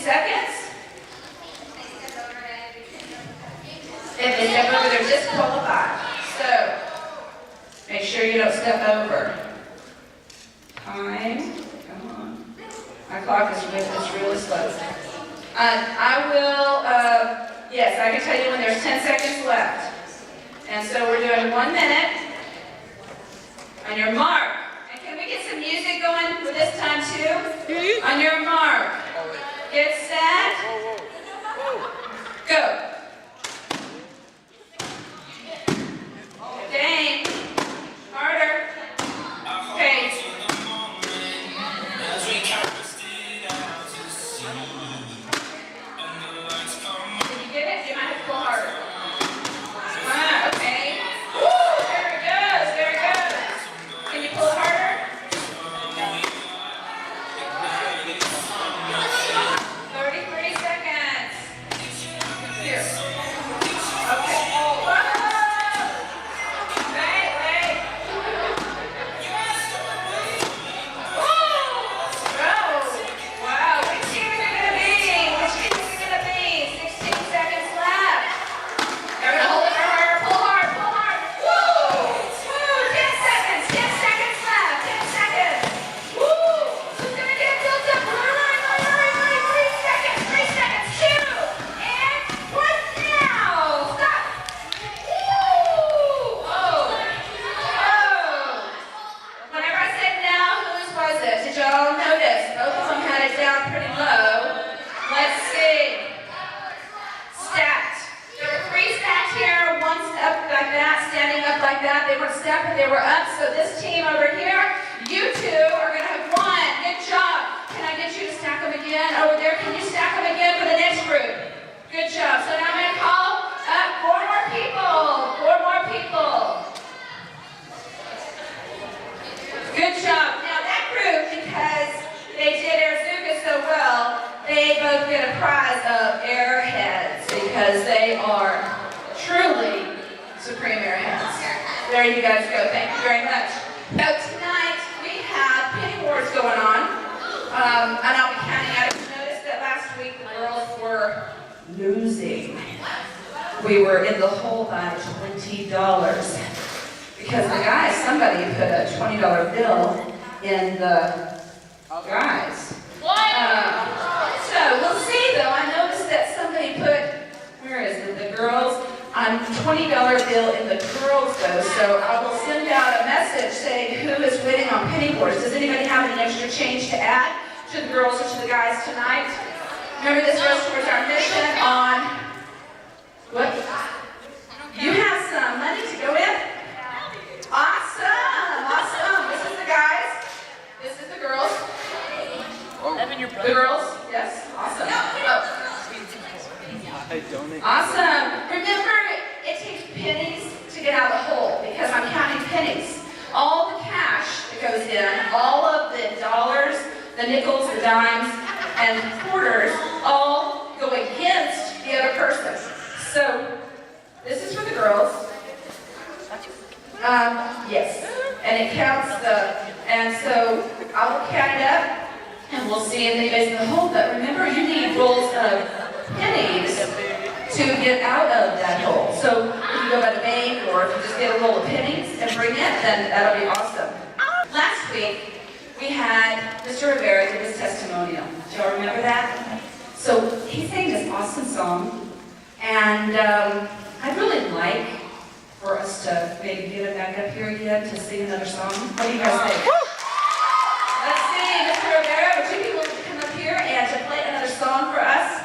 seconds. If they step over, they're disqualified. So, make sure you don't step over. Time. Come on. My clock is really slow. I will, yes, I can tell you when there's 10 seconds left. And so we're doing 1 minute. On your mark. And can we get some music going for this time too? On your mark. Get set. Go. Dang. Harder. Okay. Did you get it? You might have to pull harder. Okay. Woo! There it goes. There it goes. Can you pull it harder? 33 seconds. Here. Okay. Whoa! Wait. Whoa! Wow. Which team is it going to be? Which team is it going to be? 16 seconds left. They're going to hold it for her. Pull hard. Woo! 10 seconds. 10 seconds left. 10 seconds. Woo! Who's going to get built up? Hurry. 3 seconds. 3 seconds. 2. And 1 now. Stop. Woo! Oh. Whenever I said now, whose was it? Did y'all notice? Both of them had it down pretty low. Let's see. Stacked. There were 3 stacked here, 1 up like that, standing up like that. They weren't stacked, but they were up. So this team over here, you two are going to have 1. Good job. Can I get you to stack them again? Over there, can you stack them again for the next group? Good job. So now I'm going to call up 4 more people. 4 more people. Good job. Now that group, because they did Airzuka so well, they both get a prize of airheads because they are truly supreme airheads. There you guys go. Thank you very much. So tonight we have penny wars going on, and I'll be counting out. If you noticed that last week the girls were losing. We were in the hole by $20 because the guys, somebody put a $20 bill in the guys. So we'll see though. I noticed that somebody put, where is it, the girls, $20 bill in the girls though. So I will send out a message saying who is winning on penny wars. Does anybody have any extra change to add to the girls or to the guys tonight? Remember, this goes towards our mission on what? You have some money to go in? Awesome. This is the guys. This is the girls. The girls? Yes. Awesome. Awesome. Remember, it takes pennies to get out of the hole because I'm counting pennies. All the cash that goes in, all of the dollars, the nickels, the dimes, and quarters all go against the other person. So, this is for the girls. Yes. And it counts and so I will count it up. And we'll see if anybody's in the hole. But remember, you need rolls of pennies to get out of that hole. So if you go by the bank or if you just get a roll of pennies and bring it, then that'll be awesome. Last week, we had Mr. Rivera give his testimonial. Do y'all remember that? So he sang this awesome song. And I'd really like for us to maybe get him back up here again to sing another song. What do you guys think? Let's see, Mr. Rivera, would you be willing to come up here and to play another song for us?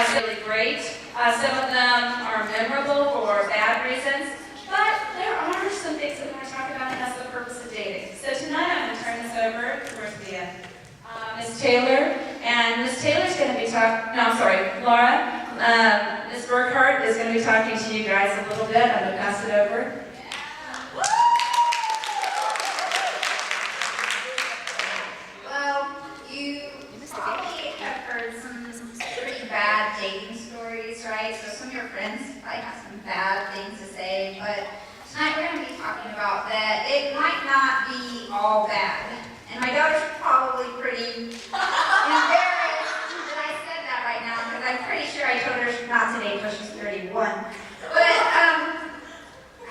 Some really great. Some of them are memorable for bad reasons. But there are some things that we're going to talk about, and that's the purpose of dating. So tonight I'm going to turn this over to Miss Taylor. And Miss Taylor's going to be talking, no, I'm sorry, Laura. Miss Burkhart is going to be talking to you guys a little bit. I'm going to pass it over. Well, you probably have heard some pretty bad dating stories, right? So some of your friends probably have some bad things to say, but tonight we're going to be talking about that it might not be all bad. And my daughter's probably pretty embarrassed that I said that right now, because I'm pretty sure I told her not to date until she's 31. But I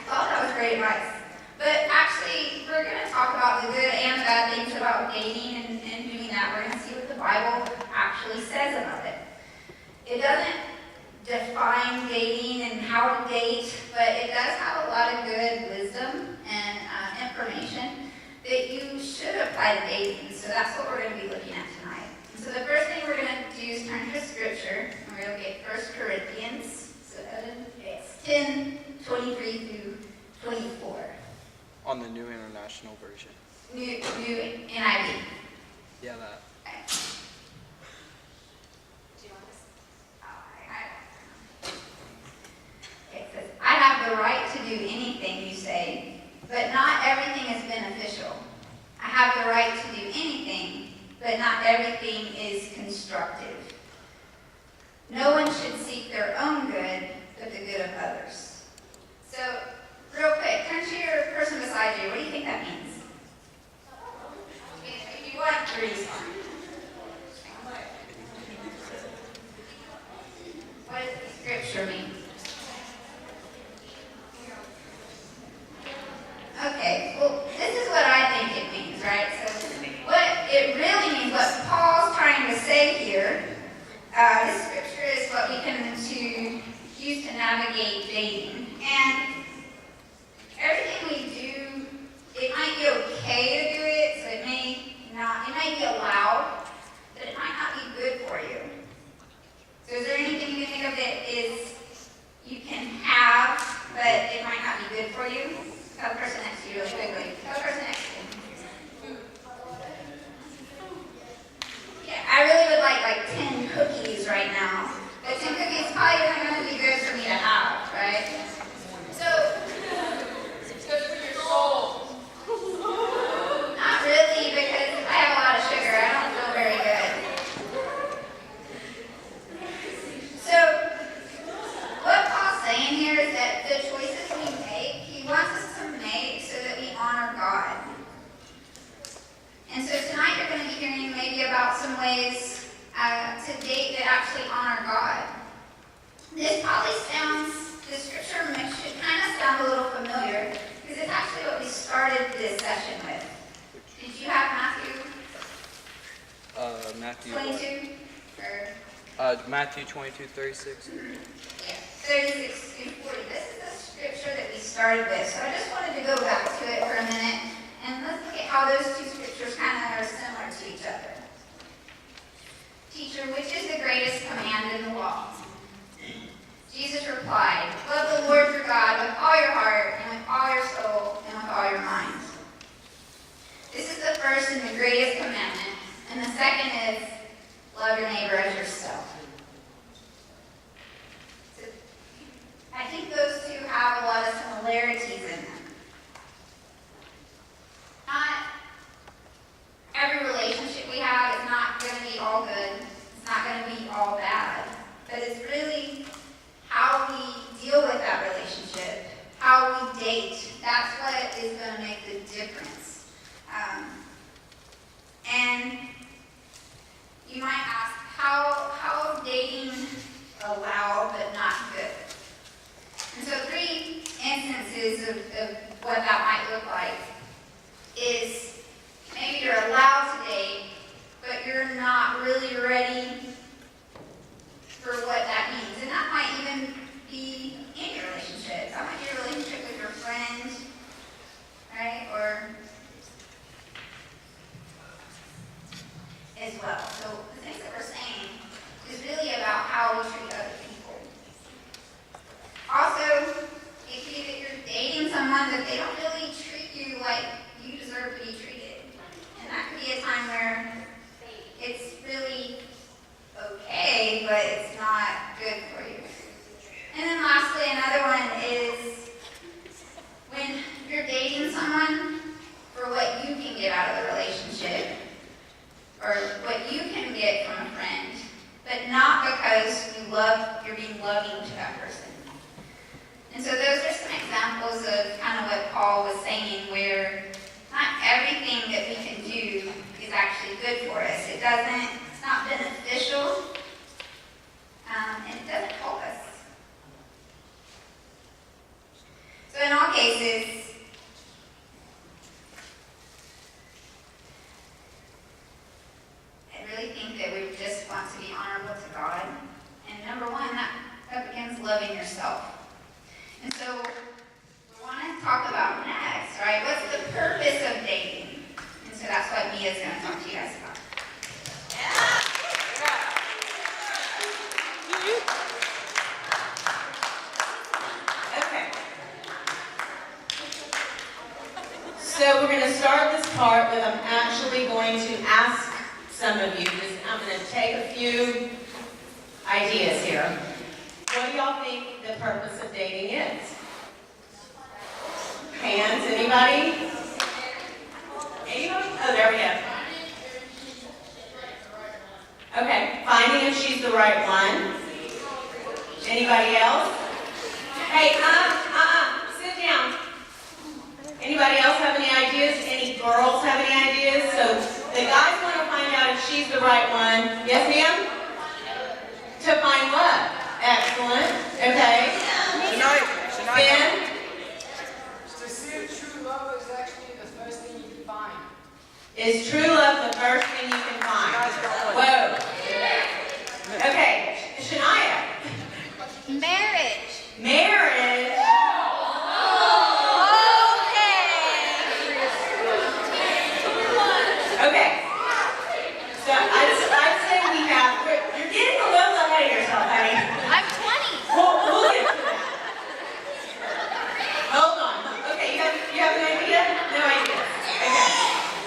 thought that was great advice. But actually, we're going to talk about the good and bad things about dating and doing that. We're going to see what the Bible actually says about it. It doesn't define dating and how to date, but it does have a lot of good wisdom and information that you should apply to dating. So that's what we're going to be looking at tonight. So the first thing we're going to do is turn to Scripture. And we're going to get 1 Corinthians 10:23 through 24. On the New International Version. New NIV. Yeah, that. Okay. Do you want this? Okay, it says, I have the right to do anything you say, but not everything is beneficial. I have the right to do anything, but not everything is constructive. No one should seek their own good, but the good of others. So, real quick, turn to your person beside you. What do you think that means? If you want, three's fine. What does the Scripture mean? Okay, well, this is what I think it means, right? So, what it really means, what Paul's trying to say here, this Scripture is what we can use to navigate dating. And everything we do, it might be okay to do it, so it may be allowed, but it might not be good for you. So is there anything you think of that is you can have, but it might not be good for you? Tell the person next to you really quickly. Tell the person next to you. Yeah, I really would like 10 cookies right now. But 10 cookies probably isn't going to be good for me to have, right? So, it's good for your soul. Not really, because I have a lot of sugar. I don't feel very good. So, what Paul's saying here is that the choices we make, he wants us to make so that we honor God. And so tonight you're going to be hearing maybe about some ways to date that actually honor God. This probably the scripture should kind of sound a little familiar, because it's actually what we started this session with. Did you have Matthew? 22? Matthew 22:36. Yeah, 36 through 40. This is the scripture that we started with. So I just wanted to go back to it for a minute, and let's look at how those two scriptures kind of are similar to each other. Teacher, which is the greatest command in the law? Jesus replied, love the Lord your God with all your heart, and with all your soul, and with all your mind. This is the first and the greatest commandment, and the second is, love your neighbor as yourself. So, I think those two have a lot of similarities in them. Not every relationship we have is not going to be all good. It's not going to be all bad. But it's really how we deal with that relationship, how we date. That's what is going to make the difference. And you might ask, how is dating allowed but not good? And so 3 instances of what that might look like is maybe you're allowed to date, but you're not really ready for what that means. And that might even be in your relationship. That might be a relationship with your friend, right? Or as well. So the things that we're saying is really about how we treat but it's not good for you. And then lastly, another one is when you're dating someone for what you can get out of the relationship, or what you can get from a friend, but not because you're being loving to that person. And so those are some examples of kind of what Paul was saying, where not everything that we can do is actually good for us. It's not beneficial, and it doesn't help us. So in all cases, I really think that we just want to be honorable to God. And number one, that begins loving yourself. And so we want to talk about next, right? What's the purpose of dating? And so that's what Mia's going to talk to you guys about. Okay. So we're going to start this part with I'm actually going to ask some of you, I'm going to take a few ideas here. What do y'all think the purpose of dating is? Hands, anybody? Anybody? Oh, there we go. Okay, finding if she's the right one. Anybody else? Hey, sit down. Anybody else have any ideas? Any girls have any ideas? So the guys want to find out if she's the right one. Yes, ma'am? To find what? Excellent. Okay. Ben? To see if true love is actually the first thing you can find. Is true love the first thing you can find? Whoa. Okay. Shania? Marriage. Marriage? Okay. So I'd say we have, you're getting a little ahead of yourself, honey. I'm 20. We'll get to that. Hold on. Okay, you have an idea? No idea.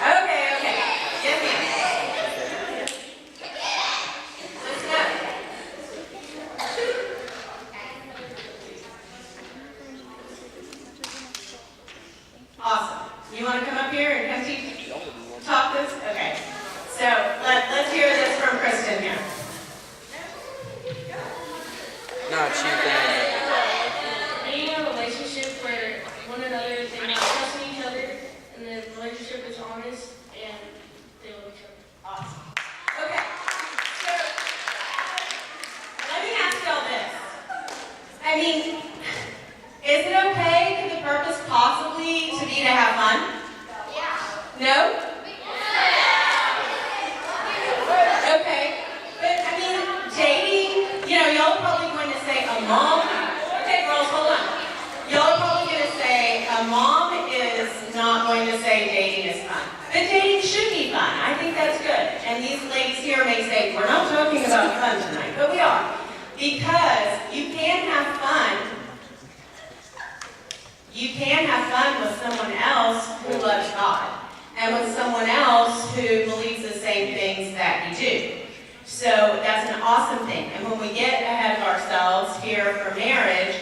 Okay. Yes, ma'am. Let's go. Awesome. You want to come up here and come talk this? Okay. So let's hear this from Kristen here. No, it's you, Dan. Being in a relationship where one another, they're not trusting each other, and the relationship is honest, and they love each other. Awesome. Okay. So let me ask y'all this. I mean, is it okay? Could the purpose possibly to be to have fun? No? Okay. But I mean, dating, y'all are probably going to say a mom. Okay, girls, hold on. Y'all are probably going to say a mom is not going to say dating is fun. But dating should be fun. I think that's good. And these ladies here may say, we're not talking about fun tonight, but we are. Because you can have fun. You can have fun with someone else who loves God. And with someone else who believes the same things that you do. So that's an awesome thing. And when we get ahead of ourselves here for marriage,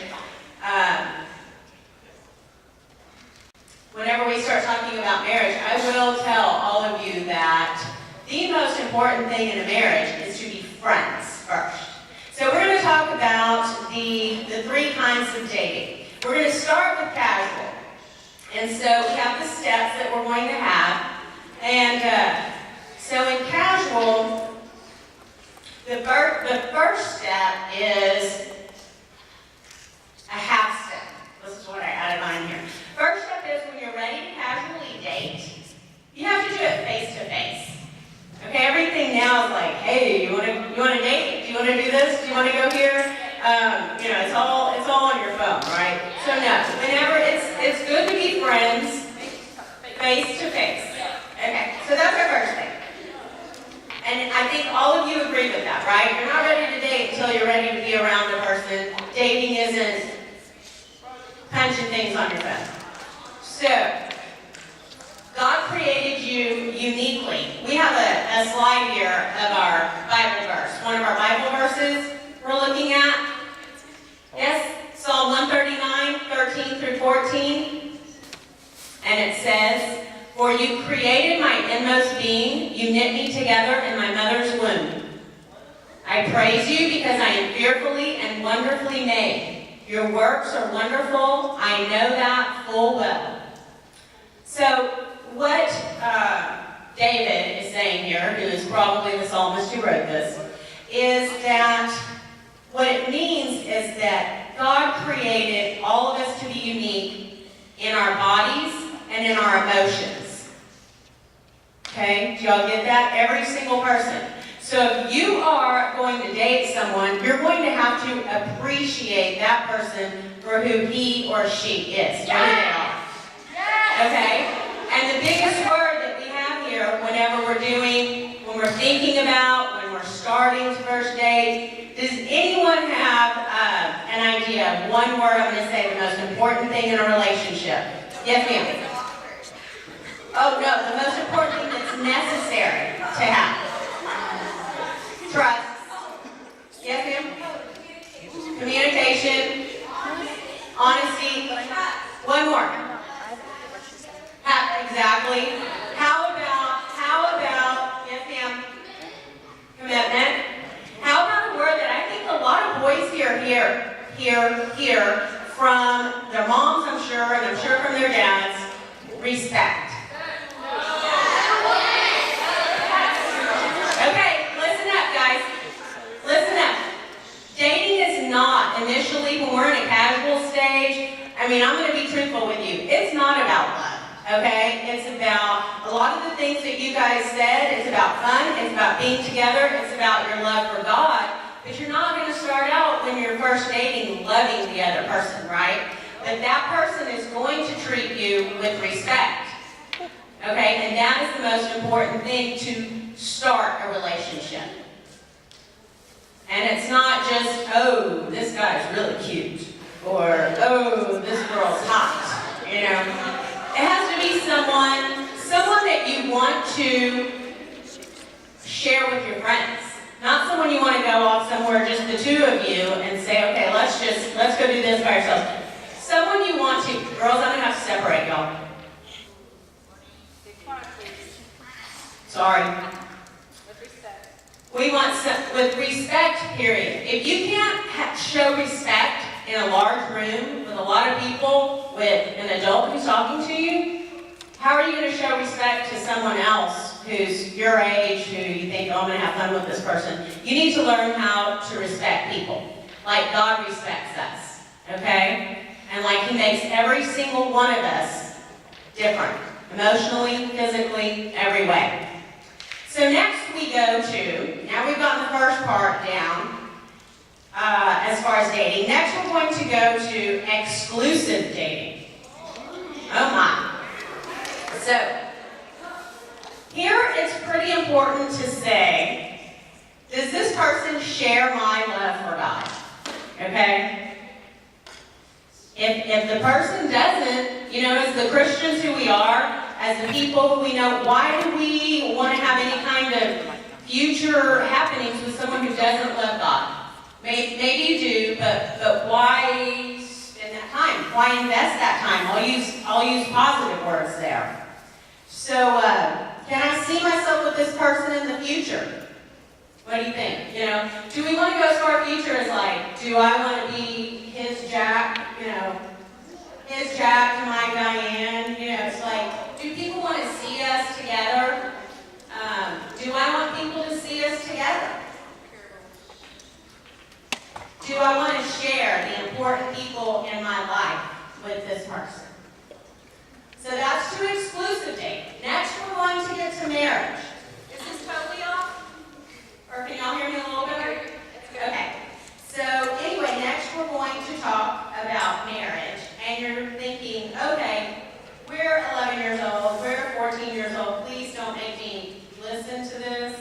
whenever we start talking about marriage, I will tell all of you that the most important thing in a marriage is to be friends first. So we're going to talk about the three kinds of dating. We're going to start with casual. And so we have the steps that we're going to have. And so in casual, the first step is a half step. This is what I added on here. First step is when you're ready to casually date, you have to do it face to face. Okay, everything now is like, hey, you want to date? Do you want to do this? Do you want to go here? It's all on your phone, right? So no, whenever it's good to be friends, face to face. Okay, so that's our first thing. And I think all of you agree with that, right? You're not ready to date until you're ready to be around a person. Dating isn't punching things on your phone. So, God created you uniquely. We have a slide here of our Bible verse. One of our Bible verses I praise you because I am fearfully and wonderfully made. Your works are wonderful. I know that full well. So what David is saying here, who is probably the psalmist who wrote this, is that what it means is that God created all of us to be unique in our bodies and in our emotions. Okay? Do y'all get that? Every single person. So if you are going to date someone, you're going to have to appreciate that person for who he or she is, whether they are. Okay? And the biggest word that we have here whenever when we're thinking about, when we're starting to first date, does anyone have an idea of one word I'm going to say the most important thing in a relationship? Yes, ma'am. Oh, no, the most important thing that's necessary to have. Trust. Yes, ma'am? Communication. Honesty. One more. Exactly. How about, yes, ma'am? Commitment. How about a word that I think a lot of boys hear from their moms, I'm sure, and I'm sure from their dads, respect. Okay, listen up, guys. Listen up. Dating is not, initially, when we're in a casual stage, I'm going to be truthful with you. It's not about love, okay? It's about a lot of the things that you guys said. It's about fun. It's about being together. It's about your love for God. But you're not going to start out when you're first dating loving the other person, right? But that person is going to treat you with respect. Okay, and that is the most important thing to start a relationship. And it's not just, oh, this guy's really cute, or oh, this girl's hot, you know. It has to be someone that you want to share with your friends. Not someone you want to go off somewhere, just the two of you, and say, okay, let's go do this by ourselves. Someone you want to, girls, I'm going to have to separate y'all. Sorry. We want with respect, period. If you can't show respect in a large room with a lot of people, with an adult who's talking to you, how are you going to show respect to someone else who's your age, who you think, oh, I'm going to have fun with this person? You need to learn how to respect people, like God respects us, okay? And like He makes every single one of us different, emotionally, physically, every way. So next we go to, now we've gotten the first part down as far as dating. Next we're going to go to exclusive dating. Oh my. So, here it's pretty important to say, does this person share my love for God? Okay? If the person doesn't, you know, as the Christians who we are, as the people who we know, why do we want to have any kind of future happenings with someone who doesn't love God? Maybe you do, but why spend that time? Why invest that time? I'll use positive words there. So, can I see myself with this person in the future? What do you think? You know, do we want to go as far future as like, do I want to be his Jack, you know, his Jack to my Diane? You know, it's like, do people want to see us together? Do I want people to see us together? Do I want to share the important people in my life with this person? So that's to exclusive dating. Next, we're going to get to marriage. Is this totally off? Or can y'all hear me a little bit? Okay. So anyway, next we're going to talk about marriage. And you're thinking, okay, we're 11 years old, we're 14 years old. Please don't make me listen to this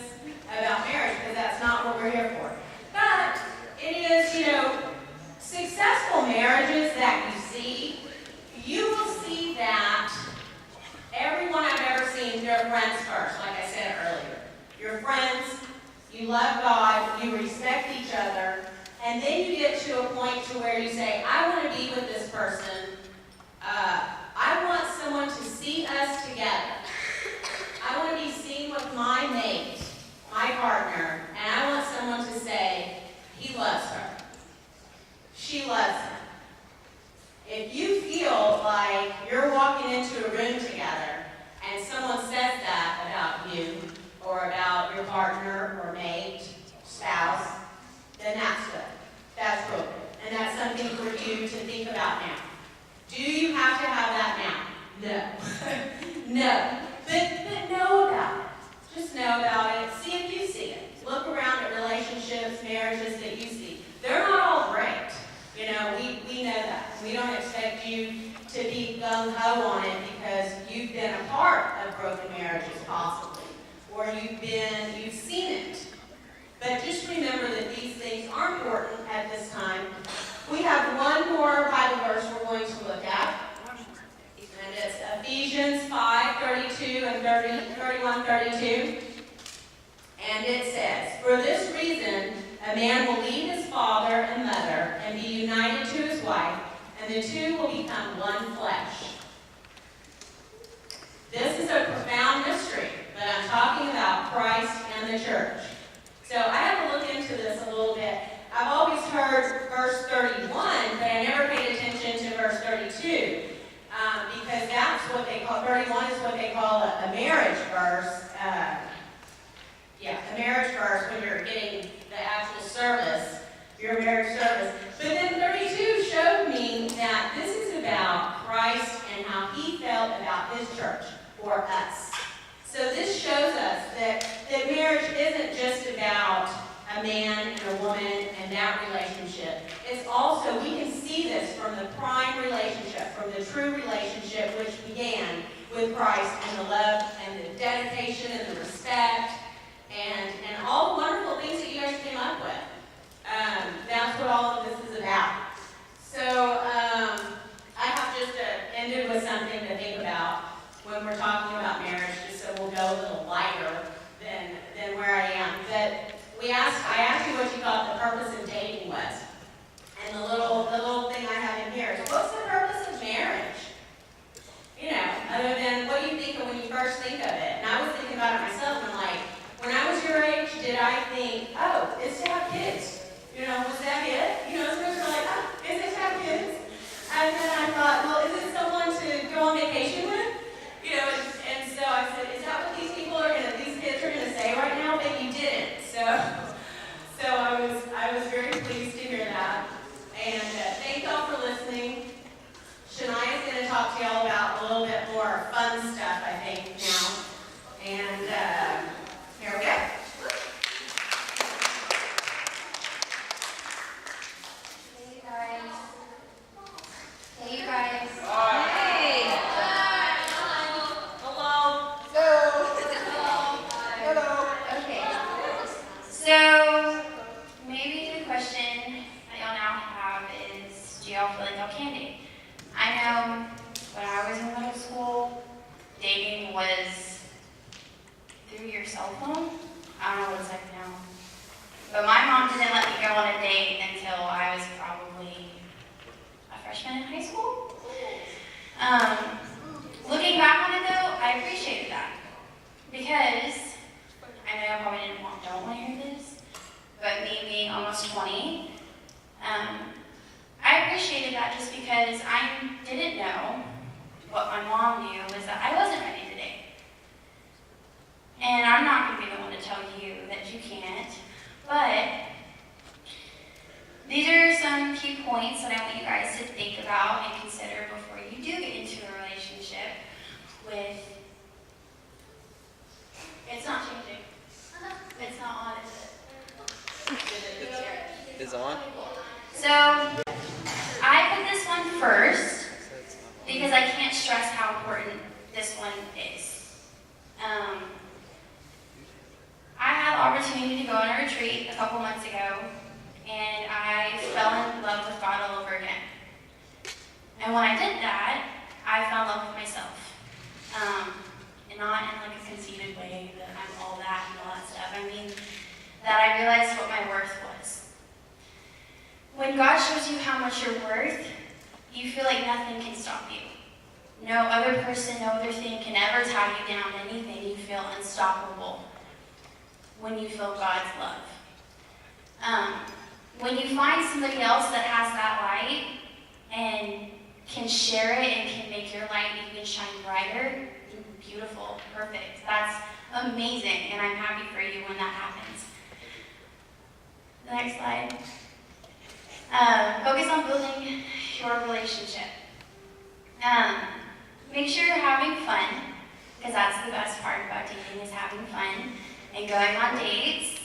about marriage, because that's not what we're here for. But it is, you know, successful marriages that you see, you will see that everyone I've ever seen, they're friends first, like I said earlier. You're friends, you love God, you respect each other, and then you get to a point to where you say, I want to be with this person. I want someone to see us together. I want to be seen with my mate, my partner, and I want someone to say, marriages that you see. They're not all great. You know, we know that. We don't expect you to be gung-ho on it because you've been a part of broken marriages possibly, or you've seen it. But just remember that these things are important at this time. We have one more Bible verse we're going to look at, and it's Ephesians 5:32 and 31:32. And it says, "For this reason, a man will leave his father and mother and be united to his wife, and the two will become one flesh." This is a profound mystery, but I'm talking about Christ and the church. So I have to look into this a little bit. I've always heard verse 31, but I never paid attention to verse 32, because that's what they call, 31 is what they call a marriage verse. A marriage verse when you're getting the actual service, your marriage service. But then 32 showed me that this is about Christ and how he felt about his church, or us. So this shows us that marriage isn't just about a man and a woman and that relationship. It's also, we can see this from the prime relationship, from the true relationship which began with Christ and the love and the dedication and the respect and all the wonderful things that you guys came up with. That's what all of this is about. So I have just ended with something to think about when we're talking about marriage, just so we'll go a little lighter than where I am. But I asked you what you thought the purpose of dating was. And the little thing I have in here is, what's the purpose of marriage? You know, other than what you think of when you first think of it. And I was thinking about it myself, and I'm like, when I was your age, did I think, oh, it's to have kids? You know, was that it? You know, some people are like, oh, is it to have kids? And then I thought, well, is it someone to go on vacation with? You know, and so I said, is that what these kids are gonna say right now? But you didn't. So I was very pleased to hear that. And thank y'all for listening. Shania's gonna talk to y'all about a little bit more fun stuff, I think, now. And here we go. Hey, you guys. Hey! Hello. Okay. So, maybe the question that y'all now have is, do y'all feel like y'all can date? I know when I was in middle school, dating was through your cell phone. I don't know what it's like now. But my mom didn't let me go on a date until I was probably a freshman in high school. Looking back on it though, I appreciated that. Because, I know I probably don't want to hear this, but me being almost 20, I appreciated that just because I didn't know what my mom knew was that I wasn't ready to date. And I'm not going to be the one to tell you that you can't, but these are some key points that I want you guys to think about and consider before you do get into a relationship with. It's not changing. It's not on, is it? Is on? So, I put this one first because I can't stress how important this one is. I had the opportunity to go on a retreat a couple months ago, and I fell in love with God all over again. And when I did that, I fell in love with myself. And not in like a conceited way that I'm all that and all that stuff. I mean, that I realized what my worth was. When God shows you how much you're worth, you feel like nothing can stop you. No other person, no other thing can ever tie you down to anything. You feel unstoppable when you feel God's love. When you find somebody else that has that light and can share it and can make your light even shine brighter, beautiful, perfect. That's amazing, and I'm happy for you when that happens. The next slide. Focus on building your relationship. Make sure you're having fun, because that's the best part about dating is having fun and going on dates.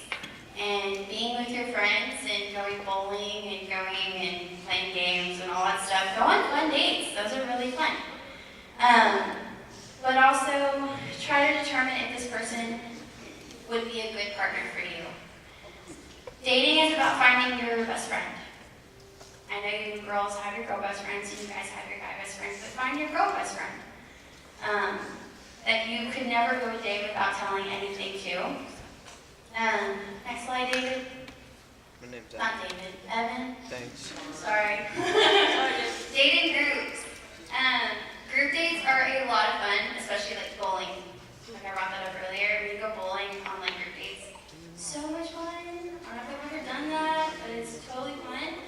and being with your friends and going bowling and going and playing games and all that stuff. Go on fun dates. Those are really fun. But also try to determine if this person would be a good partner for you. Dating is about finding your best friend. I know you girls have your girl best friends and you guys have your guy best friends, but find your girl best friend. That you could never go a day without telling anything to. Next slide, David. My name's Not David, Evan. Thanks. Sorry. Dating groups. Group dates are a lot of fun, especially like bowling. Like I brought that up earlier. We go bowling on like group dates. So much fun. I don't know if I've ever done that, but it's totally fun.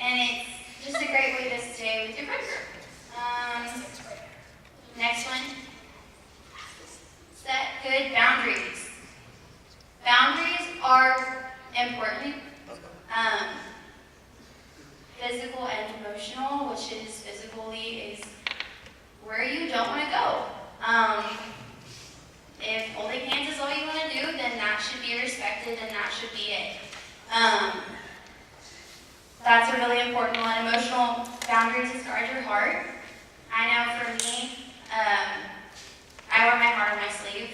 And it's just a great way to stay with your friend group. Next one. Set good boundaries. Boundaries are important. Physical and emotional, which is physically is where you don't want to go. If holding hands is all you want to do, then that should be respected and that should be it. That's a really important one. Emotional boundaries is guard your heart. I know for me, I wear my heart on my sleeve.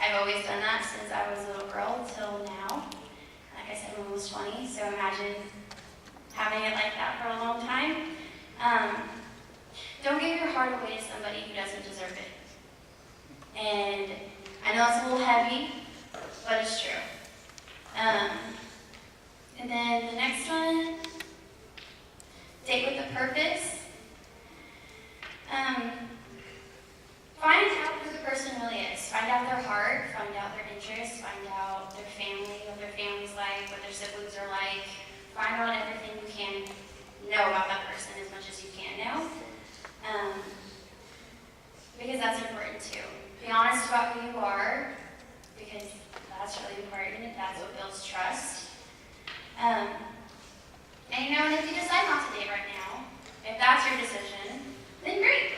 I've always done that since I was a little girl till now. Like I said, I'm almost 20, so imagine having it like that for a long time. Don't give your heart away to somebody who doesn't deserve it. And I know it's a little heavy, but it's true. And then the next one, date with a purpose. Find out who the person really is. Find out their heart, find out their interests, find out their family, what their family's like, what their siblings are like. Find out everything you can know about that person as much as you can know. Because that's important too. Be honest about who you are, because that's really important. That's what builds trust. And if you decide not to date right now, if that's your decision, then great.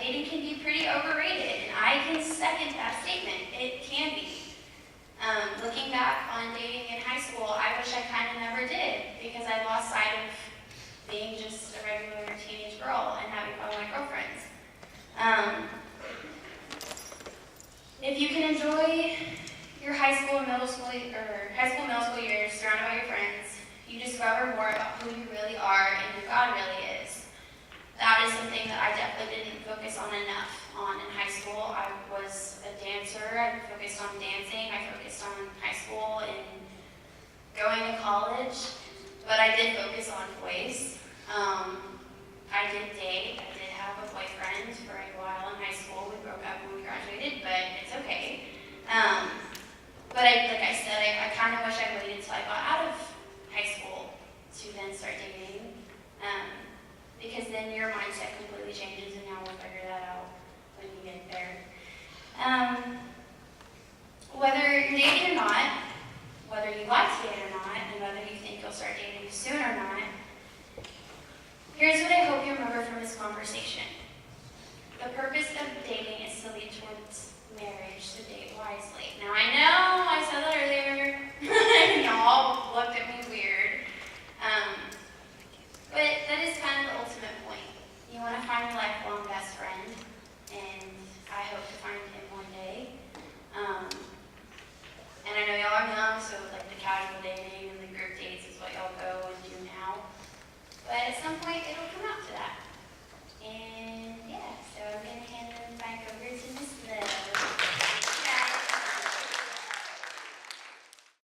Dating can be pretty overrated, and I can second that statement. It can be. Looking back on dating in high school, I wish I kind of never did, because I lost sight of being just a regular teenage girl and having fun with my girlfriends. If you can enjoy your high school and middle school years surrounded by your friends, you discover more about who you really are and who God really is. That is something that I definitely didn't focus on enough in high school. I was a dancer. I focused on dancing. I focused on high school and going to college, but I did focus on boys. I did date. I did have a boyfriend for a while in high school. We broke up when we graduated, but it's okay. But like I said, I kind of wish I waited until I got out of high school to then start dating. Because then your mindset completely changes, and now we'll figure that out when you get there. Whether you're dating or not, whether you like to date or not, and whether you think you'll start dating soon or not, here's what I hope you remember from this conversation. The purpose of dating is to lead towards marriage, so date wisely. Now I know I said that earlier, and y'all looked at me weird. But that is kind of the ultimate point. You want to find your lifelong best friend, and I hope to find him one day. And I know y'all are young, so like the casual dating and the group dates is what y'all go and do now. But at some point